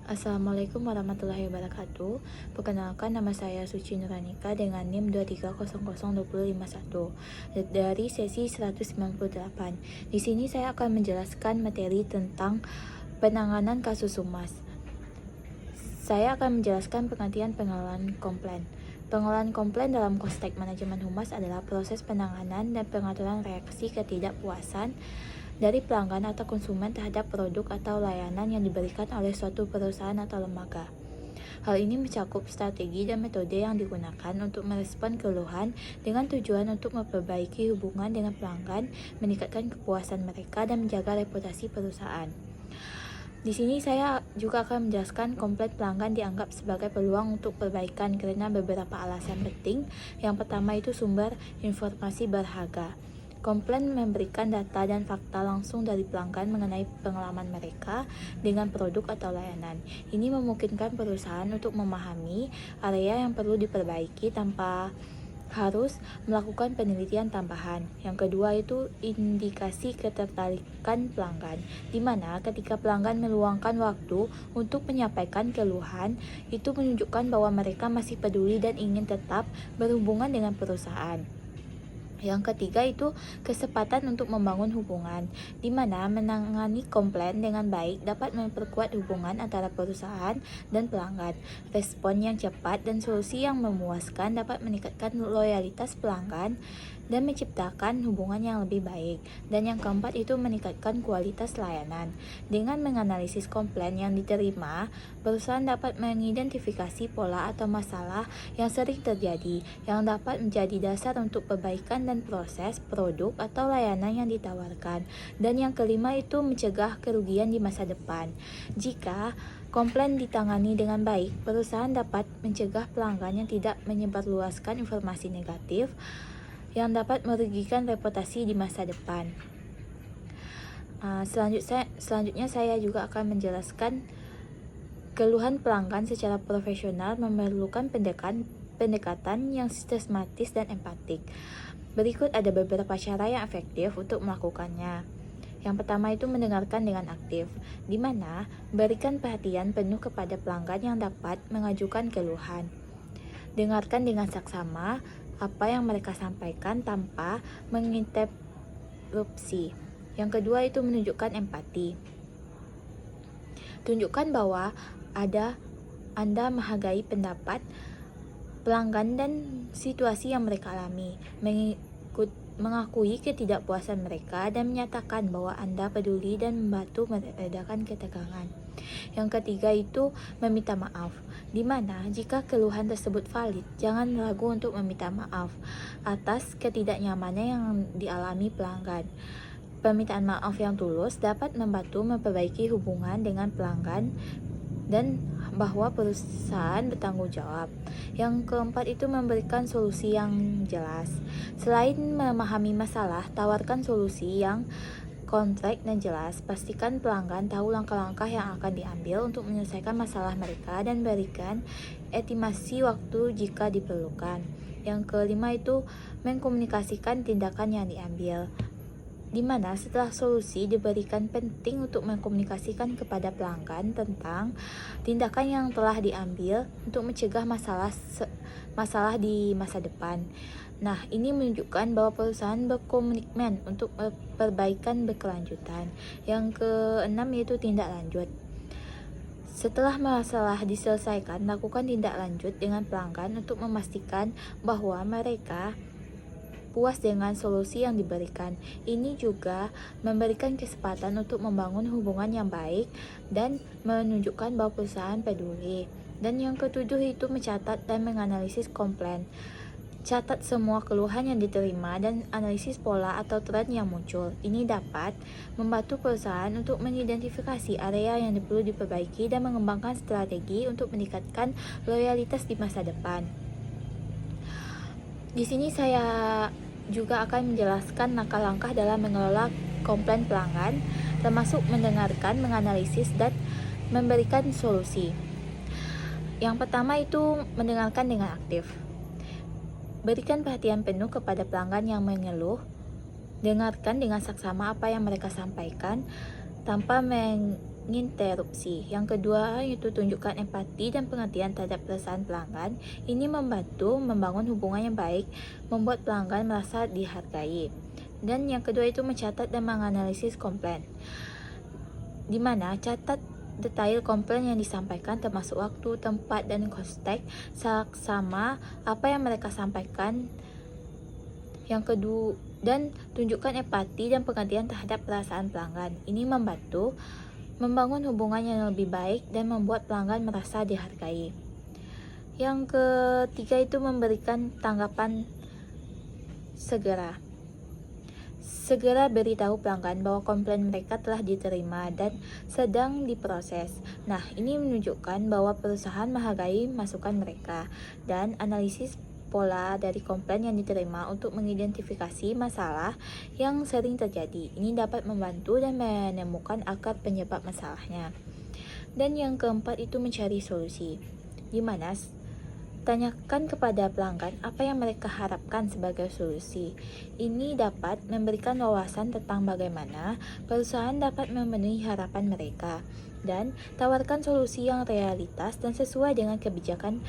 Assalamualaikum warahmatullahi wabarakatuh. Perkenalkan, nama saya Suci Nuranika dengan NIM 2300251 dari sesi 198. Di sini saya akan menjelaskan materi tentang penanganan kasus humas. Saya akan menjelaskan pengertian pengelolaan komplain. Pengelolaan komplain dalam konteks manajemen humas adalah proses penanganan dan pengaturan reaksi ketidakpuasan dari pelanggan atau konsumen terhadap produk atau layanan yang diberikan oleh suatu perusahaan atau lembaga. Hal ini mencakup strategi dan metode yang digunakan untuk merespon keluhan dengan tujuan untuk memperbaiki hubungan dengan pelanggan, meningkatkan kepuasan mereka, dan menjaga reputasi perusahaan. Di sini saya juga akan menjelaskan komplain pelanggan dianggap sebagai peluang untuk perbaikan karena beberapa alasan penting. Yang pertama itu sumber informasi berharga. Komplain memberikan data dan fakta langsung dari pelanggan mengenai pengalaman mereka dengan produk atau layanan. Ini memungkinkan perusahaan untuk memahami area yang perlu diperbaiki tanpa harus melakukan penelitian tambahan. Yang kedua itu indikasi ketertarikan pelanggan, di mana ketika pelanggan meluangkan waktu untuk menyampaikan keluhan, itu menunjukkan bahwa mereka masih peduli dan ingin tetap berhubungan dengan perusahaan. Yang ketiga itu kesempatan untuk membangun hubungan, di mana menangani komplain dengan baik dapat memperkuat hubungan antara perusahaan dan pelanggan. Respon yang cepat dan solusi yang memuaskan dapat meningkatkan loyalitas pelanggan dan menciptakan hubungan yang lebih baik. Dan yang keempat itu meningkatkan kualitas layanan. Dengan menganalisis komplain yang diterima, perusahaan dapat mengidentifikasi pola atau masalah yang sering terjadi, yang dapat menjadi dasar untuk perbaikan dan proses produk atau layanan yang ditawarkan. Dan yang kelima itu mencegah kerugian di masa depan. Jika komplain ditangani dengan baik, perusahaan dapat mencegah pelanggan yang tidak menyebarluaskan informasi negatif yang dapat merugikan reputasi di masa depan. Selanjutnya saya juga akan menjelaskan keluhan pelanggan secara profesional memerlukan pendekatan yang sistematis dan empatik. Berikut ada beberapa cara yang efektif untuk melakukannya. Yang pertama itu mendengarkan dengan aktif, di mana berikan perhatian penuh kepada pelanggan yang dapat mengajukan keluhan. Dengarkan dengan saksama apa yang mereka sampaikan tanpa menginterupsi. Yang kedua itu menunjukkan empati. Tunjukkan bahwa Anda menghargai pendapat pelanggan dan situasi yang mereka alami, mengakui ketidakpuasan mereka, dan menyatakan bahwa Anda peduli dan membantu meredakan ketegangan. Yang ketiga itu meminta maaf, di mana jika keluhan tersebut valid, jangan ragu untuk meminta maaf atas ketidaknyamanan yang dialami pelanggan. Permintaan maaf yang tulus dapat membantu memperbaiki hubungan dengan pelanggan dan bahwa perusahaan bertanggung jawab. Yang keempat itu memberikan solusi yang jelas. Selain memahami masalah, tawarkan solusi yang konkret dan jelas. Pastikan pelanggan tahu langkah-langkah yang akan diambil untuk menyelesaikan masalah mereka dan berikan estimasi waktu jika diperlukan. Yang kelima itu mengkomunikasikan tindakan yang diambil, di mana setelah solusi diberikan penting untuk mengkomunikasikan kepada pelanggan tentang tindakan yang telah diambil untuk mencegah masalah di masa depan. Nah, ini menunjukkan bahwa perusahaan berkomitmen untuk perbaikan berkelanjutan. Yang keenam yaitu tindak lanjut. Setelah masalah diselesaikan, lakukan tindak lanjut dengan pelanggan untuk memastikan bahwa mereka puas dengan solusi yang diberikan. Ini juga memberikan kesempatan untuk membangun hubungan yang baik dan menunjukkan bahwa perusahaan peduli. Dan yang ketujuh itu mencatat dan menganalisis komplain. Catat semua keluhan yang diterima dan analisis pola atau tren yang muncul. Ini dapat membantu perusahaan untuk mengidentifikasi area yang perlu diperbaiki dan mengembangkan strategi untuk meningkatkan loyalitas di masa depan. Di sini saya juga akan menjelaskan langkah-langkah dalam mengelola komplain pelanggan, termasuk mendengarkan, menganalisis, dan memberikan solusi. Yang pertama itu mendengarkan dengan aktif. Berikan perhatian penuh kepada pelanggan yang mengeluh. Dengarkan dengan saksama apa yang mereka sampaikan tanpa menginterupsi. Yang kedua yaitu tunjukkan empati dan pengertian terhadap perasaan pelanggan. Ini membantu membangun hubungan yang baik, membuat pelanggan merasa dihargai. Dan yang kedua itu mencatat dan menganalisis komplain, di mana catat detail komplain yang disampaikan termasuk waktu, tempat, dan konteks sama apa yang mereka sampaikan. Yang kedua, dan tunjukkan empati dan pengertian terhadap perasaan pelanggan. Ini membantu membangun hubungan yang lebih baik dan membuat pelanggan merasa dihargai. Yang ketiga itu memberikan tanggapan segera. Segera beritahu pelanggan bahwa komplain mereka telah diterima dan sedang diproses. Nah, ini menunjukkan bahwa perusahaan menghargai masukan mereka dan analisis pola dari komplain yang diterima untuk mengidentifikasi masalah yang sering terjadi. Ini dapat membantu dan menemukan akar penyebab masalahnya. Dan yang keempat itu mencari solusi, di mana tanyakan kepada pelanggan apa yang mereka harapkan sebagai solusi. Ini dapat memberikan wawasan tentang bagaimana perusahaan dapat memenuhi harapan mereka dan tawarkan solusi yang realitas dan sesuai dengan kebijakan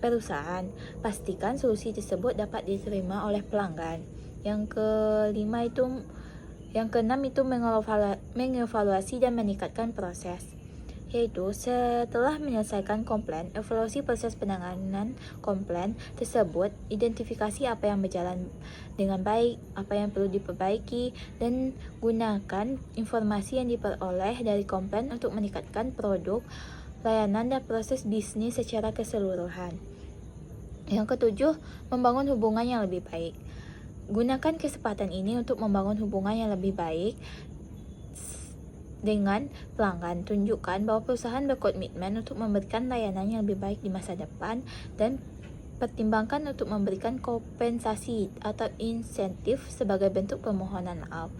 perusahaan. Pastikan solusi tersebut dapat diterima oleh pelanggan. Yang keenam itu mengevaluasi dan meningkatkan proses, yaitu setelah menyelesaikan komplain, evaluasi proses penanganan komplain tersebut, identifikasi apa yang berjalan dengan baik, apa yang perlu diperbaiki, dan gunakan informasi yang diperoleh dari komplain untuk meningkatkan produk, layanan, dan proses bisnis secara keseluruhan. Yang ketujuh, membangun hubungan yang lebih baik. Gunakan kesempatan ini untuk membangun hubungan yang lebih baik dengan pelanggan. Tunjukkan bahwa perusahaan berkomitmen untuk memberikan layanan yang lebih baik di masa depan dan pertimbangkan untuk memberikan kompensasi atau insentif sebagai bentuk permohonan maaf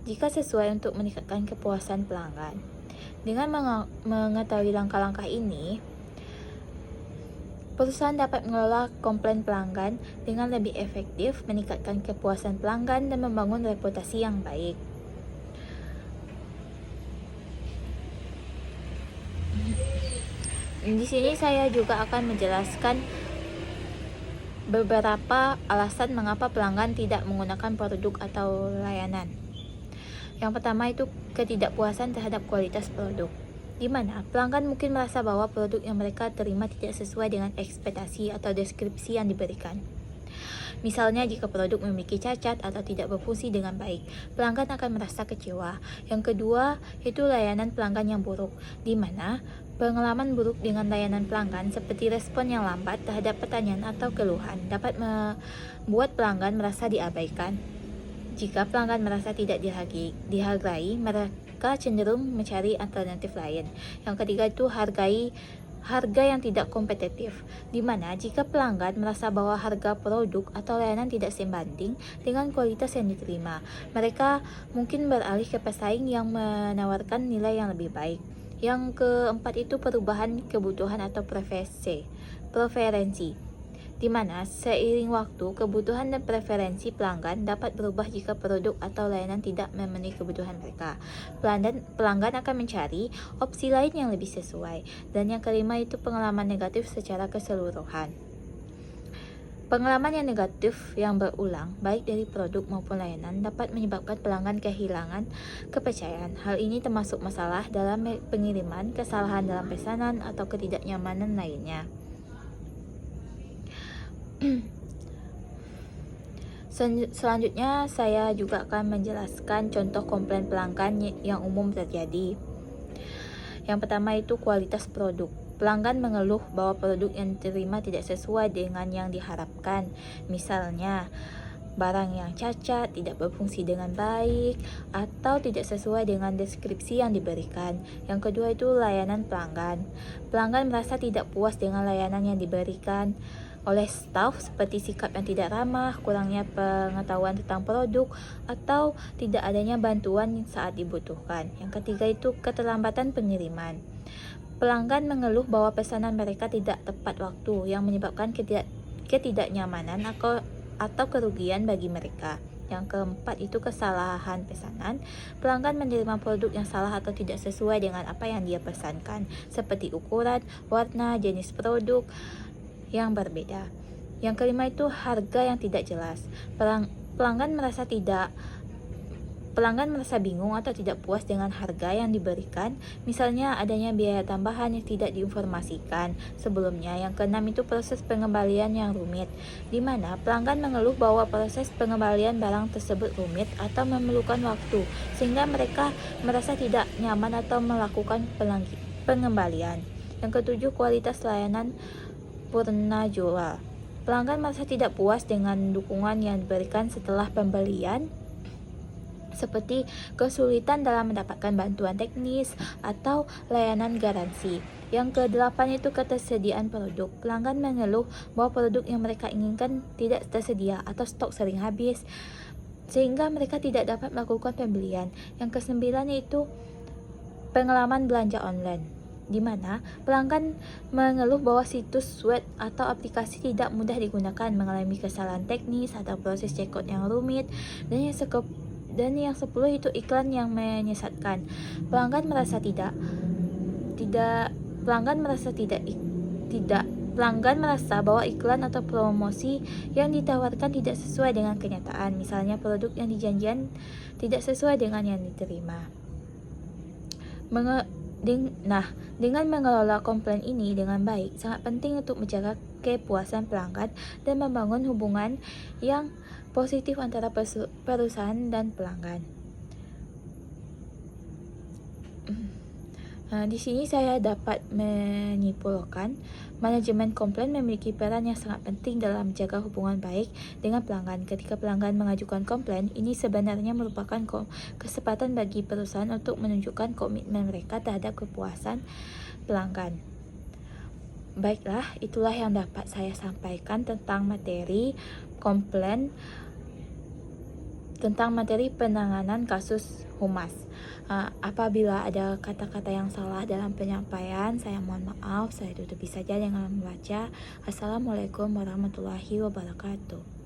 jika sesuai untuk meningkatkan kepuasan pelanggan. Dengan mengetahui langkah-langkah ini, perusahaan dapat mengelola komplain pelanggan dengan lebih efektif, meningkatkan kepuasan pelanggan, dan membangun reputasi yang baik. Di sini saya juga akan menjelaskan beberapa alasan mengapa pelanggan tidak menggunakan produk atau layanan. Yang pertama itu ketidakpuasan terhadap kualitas produk, di mana pelanggan mungkin merasa bahwa produk yang mereka terima tidak sesuai dengan ekspektasi atau deskripsi yang diberikan. Misalnya, jika produk memiliki cacat atau tidak berfungsi dengan baik, pelanggan akan merasa kecewa. Yang kedua, itu layanan pelanggan yang buruk, di mana pengalaman buruk dengan layanan pelanggan seperti respon yang lambat terhadap pertanyaan atau keluhan dapat membuat pelanggan merasa diabaikan. Jika pelanggan merasa tidak dihargai, mereka cenderung mencari alternatif lain. Yang ketiga itu harga yang tidak kompetitif, di mana jika pelanggan merasa bahwa harga produk atau layanan tidak sebanding dengan kualitas yang diterima, mereka mungkin beralih ke pesaing yang menawarkan nilai yang lebih baik. Yang keempat itu perubahan kebutuhan atau preferensi, di mana seiring waktu, kebutuhan dan preferensi pelanggan dapat berubah jika produk atau layanan tidak memenuhi kebutuhan mereka. Pelanggan akan mencari opsi lain yang lebih sesuai. Dan yang kelima itu pengalaman negatif secara keseluruhan. Pengalaman yang negatif yang berulang, baik dari produk maupun layanan, dapat menyebabkan pelanggan kehilangan kepercayaan. Hal ini termasuk masalah dalam pengiriman, kesalahan dalam pesanan, atau ketidaknyamanan lainnya. Selanjutnya, saya juga akan menjelaskan contoh komplain pelanggan yang umum terjadi. Yang pertama itu kualitas produk. Pelanggan mengeluh bahwa produk yang diterima tidak sesuai dengan yang diharapkan. Misalnya, barang yang cacat, tidak berfungsi dengan baik, atau tidak sesuai dengan deskripsi yang diberikan. Yang kedua itu layanan pelanggan. Pelanggan merasa tidak puas dengan layanan yang diberikan oleh staf, seperti sikap yang tidak ramah, kurangnya pengetahuan tentang produk, atau tidak adanya bantuan saat dibutuhkan. Yang ketiga itu keterlambatan pengiriman. Pelanggan mengeluh bahwa pesanan mereka tidak tepat waktu, yang menyebabkan ketidaknyamanan atau kerugian bagi mereka. Yang keempat itu kesalahan pesanan. Pelanggan menerima produk yang salah atau tidak sesuai dengan apa yang dia pesankan, seperti ukuran, warna, jenis produk yang berbeda. Yang kelima itu harga yang tidak jelas. Pelanggan merasa bingung atau tidak puas dengan harga yang diberikan, misalnya adanya biaya tambahan yang tidak diinformasikan sebelumnya. Yang keenam itu proses pengembalian yang rumit, di mana pelanggan mengeluh bahwa proses pengembalian barang tersebut rumit atau memerlukan waktu, sehingga mereka merasa tidak nyaman atau melakukan pengembalian. Yang ketujuh, kualitas layanan purna jual. Pelanggan merasa tidak puas dengan dukungan yang diberikan setelah pembelian, seperti kesulitan dalam mendapatkan bantuan teknis atau layanan garansi. Yang kedelapan itu ketersediaan produk. Pelanggan mengeluh bahwa produk yang mereka inginkan tidak tersedia atau stok sering habis, sehingga mereka tidak dapat melakukan pembelian. Yang kesembilan itu pengalaman belanja online, di mana pelanggan mengeluh bahwa situs web atau aplikasi tidak mudah digunakan, mengalami kesalahan teknis atau proses checkout yang rumit, dan yang 10 itu iklan yang menyesatkan. Pelanggan merasa bahwa iklan atau promosi yang ditawarkan tidak sesuai dengan kenyataan. Misalnya produk yang dijanjikan tidak sesuai dengan yang diterima. Dengan mengelola komplain ini dengan baik, sangat penting untuk menjaga kepuasan pelanggan dan membangun hubungan yang positif antara perusahaan dan pelanggan. Di sini saya dapat menyimpulkan manajemen komplain memiliki peran yang sangat penting dalam menjaga hubungan baik dengan pelanggan. Ketika pelanggan mengajukan komplain, ini sebenarnya merupakan kesempatan bagi perusahaan untuk menunjukkan komitmen mereka terhadap kepuasan pelanggan. Baiklah, itulah yang dapat saya sampaikan tentang materi komplain, tentang materi penanganan kasus humas. Apabila ada kata-kata yang salah dalam penyampaian, saya mohon maaf. Saya tutupi saja dengan membaca. Assalamualaikum warahmatullahi wabarakatuh.